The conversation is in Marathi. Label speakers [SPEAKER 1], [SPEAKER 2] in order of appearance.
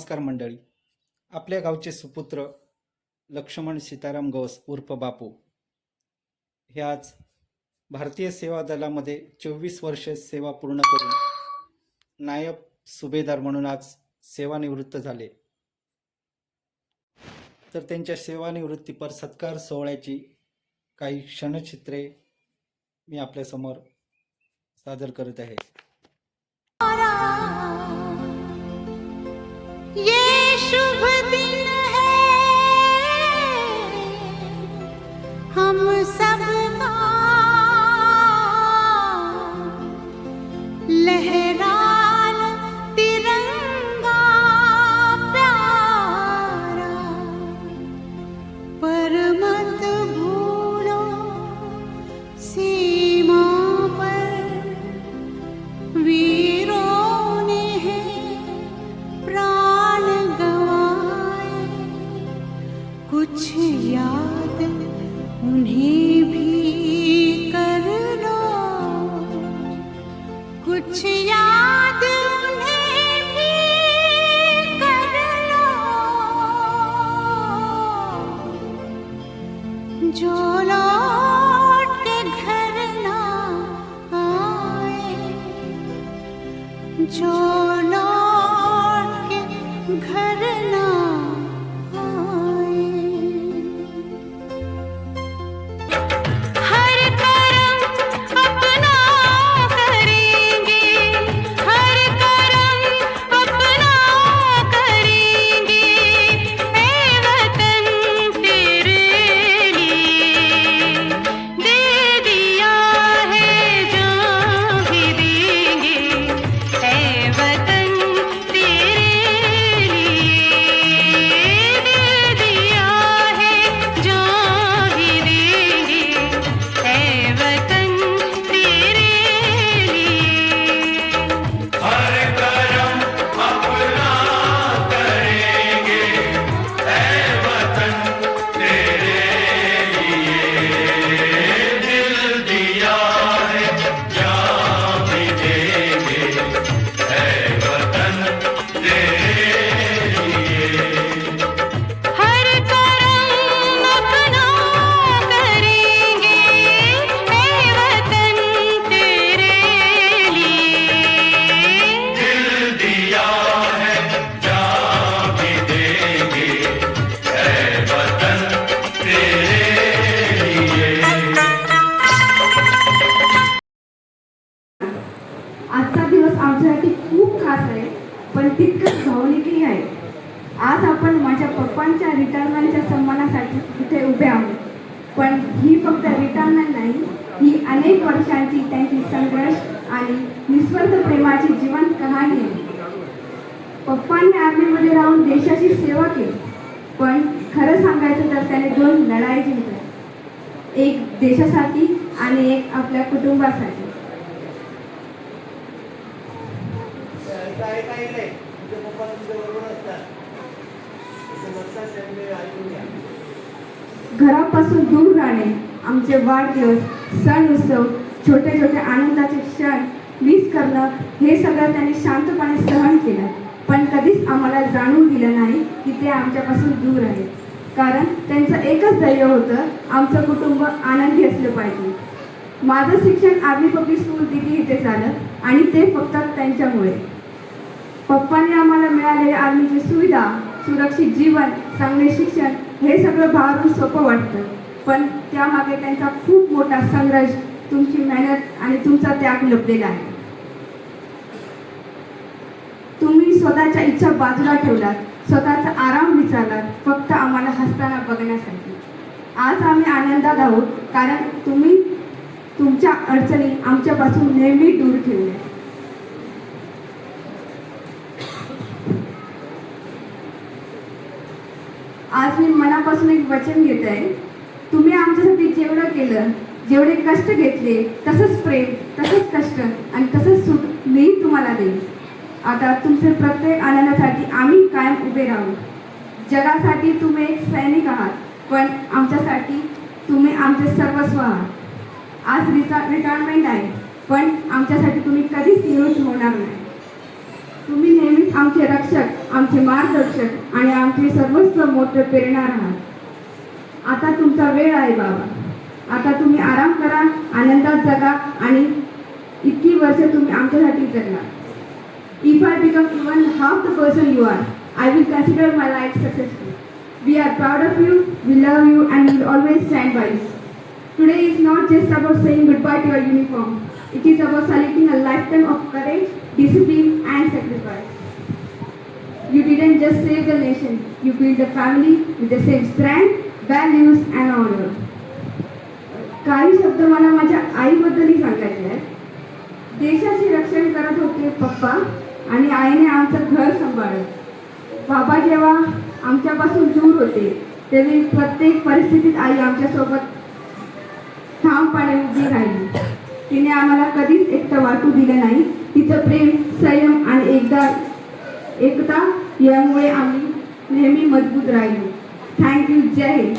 [SPEAKER 1] नमस्कार मंडळी. आपल्या गावचे सुपुत्र लक्ष्मण सीताराम गवस उर्फ बापू हे आज भारतीय सेवा दलामध्ये 24 वर्षे सेवा पूर्ण करून नायब सुभेदार म्हणून आज सेवानिवृत्त झाले. तर त्यांच्या सेवानिवृत्तीपर सत्कार सोहळ्याची काही क्षणचित्रे मी आपल्यासमोर सादर करत आहे.
[SPEAKER 2] ये शुभ दिन है हम सबका, लहराल तिरंगा प्यारा, पर मत भूलो सीमा पर वीरों ने है प्राण गवाए, कुछ याद उन्हें भी कर लो, कुछ याद उन्हें भी कर लो, जो लौट के घर ना आए, जो लौट के घर ना आए। हर करम अपना करेंगे, हर करम अपना करेंगे, ऐ वतन तेरे लिए दे दिया है जान भी देंगे, ऐ वतन तेरे लिए दे दिया है जान भी देंगे, ऐ वतन तेरे लिए।
[SPEAKER 3] हर करम अपना करेंगे, ऐ वतन तेरे लिए दिल दिया है जान भी देंगे, ऐ वतन तेरे लिए।
[SPEAKER 2] हर करम अपना करेंगे, ऐ वतन तेरे लिए
[SPEAKER 3] दिल दिया है जान भी देंगे, ऐ वतन तेरे लिए।
[SPEAKER 4] आजचा दिवस आमच्यासाठी खूप खास आहे, पण तितकंच भावनिकही आहे. आज आपण माझ्या पप्पांच्या रिटायरमेंटच्या सन्मानासाठी इथे उभे आहोत. पण ही फक्त रिटायरमेंट नाही, ही अनेक वर्षांची त्यांची संघर्ष आणि निस्वार्थ प्रेमाची जिवंत कहाणी आहे. पप्पांनी आर्मीमध्ये राहून देशाची सेवा केली, पण खरं सांगायचं तर त्याने 2 लढाई जिंकल्या, एक देशासाठी आणि एक आपल्या कुटुंबासाठी. घरापासून दूर राहणे, आमचे वाढदिवस, सण उत्सव, छोटे छोटे आनंदाचे क्षण मिस करणं, हे सगळं त्यांनी शांतपणे सहन केलं. पण कधीच आम्हाला जाणून दिलं नाही की ते आमच्यापासून दूर आहेत. कारण त्यांचं एकच ध्येय होतं, आमचं कुटुंब आनंदी असलं पाहिजे. माझं शिक्षण आर्मी पब्लिक स्कूल दिल्ली इथे झालं आणि ते फक्त त्यांच्यामुळे. पप्पांनी आम्हाला मिळालेल्या आर्मीची सुविधा, सुरक्षित जीवन, चांगले शिक्षण, हे सगळं भारून सोपं वाटतं, पण त्यामागे त्यांचा खूप मोठा संघर्ष, तुमची मेहनत आणि तुमचा त्याग लपलेला आहे. तुम्ही स्वतःच्या इच्छा बाजूला ठेवलात, स्वतःचा आराम विचारलात, फक्त आम्हाला हसताना बघण्यासाठी. आज आम्ही आनंदात आहोत, कारण तुम्ही तुमच्या अडचणी आमच्यापासून नेहमी दूर ठेवल्या. आज मी मनापासून एक वचन घेत आहे. तुम्ही आमच्यासाठी जेवढं केलं, जेवढे कष्ट घेतले, तसंच प्रेम, तसंच कष्ट आणि तसंच सुख मी तुम्हाला देईन. आता तुमचे प्रत्येक आनंदासाठी आम्ही कायम उभे राहू. जगासाठी तुम्ही एक सैनिक आहात, पण आमच्यासाठी तुम्ही आमचे सर्वस्व आहात. आज रिटायरमेंट आहे, पण आमच्यासाठी तुम्ही कधीच निवृत्त होणार नाही. तुम्ही नेहमी तुम्हीच आमचे रक्षक, आमचे मार्गदर्शक आणि आमचे सर्वस्व मोठे प्रेरणा आहात. आता तुमचा वेळ आहे बाबा. आता तुम्ही आराम करा, आनंदात जगा आणि इतकी वर्ष तुम्ही आमच्यासाठी जगला. If I become even half the person you are, I will consider my life successful. We are proud of you, we love you, and we will always stand by you. Today is not just about saying goodbye to your uniform. It is about selecting a lifetime of courage, discipline, and sacrifice. You didn't just save the nation, you built a family with the same strength, values, and honor. काही शब्द मला माझ्या आईबद्दलही सांगायचे आहेत. देशाचे रक्षण करत होते पप्पा आणि आईने आमचं घर सांभाळलं. बाबा जेव्हा आमच्यापासून दूर होते तेव्हा प्रत्येक परिस्थितीत आई आमच्यासोबत ठामपणे उभी राहिली. तिने आम्हाला कधीच एकटं वाटू दिलं नाही. तिचं प्रेम, संयम आणि एकता यामुळे आम्ही नेहमी मजबूत राहिलो. थँक्यू. जय हिंद.